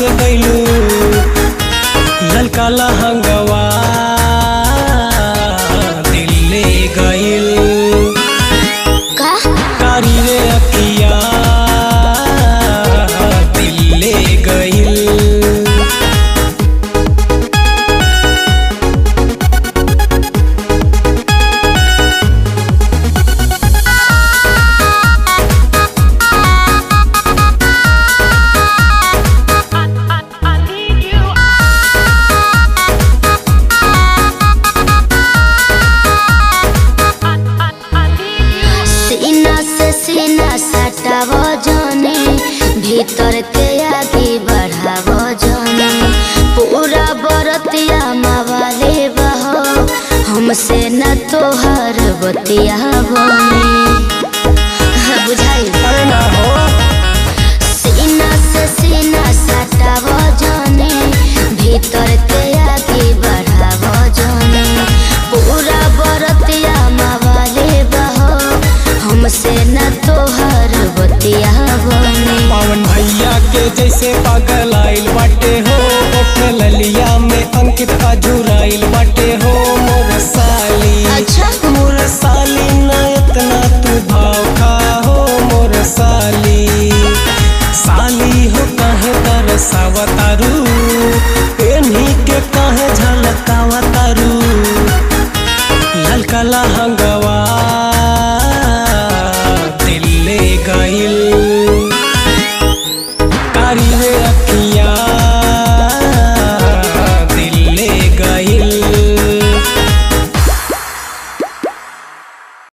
बस गइलू ललका लहंगवा दिल ले गइल कारी रे अखिया दिल ले गइल। सीना सटावो जाने भीतर के आगे बढ़ावो जाने पूरा बरतिया मावाले बहो हमसे न तोहर बतिया बने बुझाई ना हो सीना से सीना सटावो जाने भीतर के आगे बढ़ावो जाने पूरा बरतिया मावाले बहो हमसे न तोहर बतिया बने। पवन भैया के जैसे पागल आइल बाटे हो ओठे ललिया में अंकित अजुराइल बाटे हो मोर साली अच्छा मोर साली ना इतना तू भाव खा हो मोर साली साली हो काहे तरसावतारू एन्ही के काहे झलकावतारू ललका लहंगवा दिल ले गइल।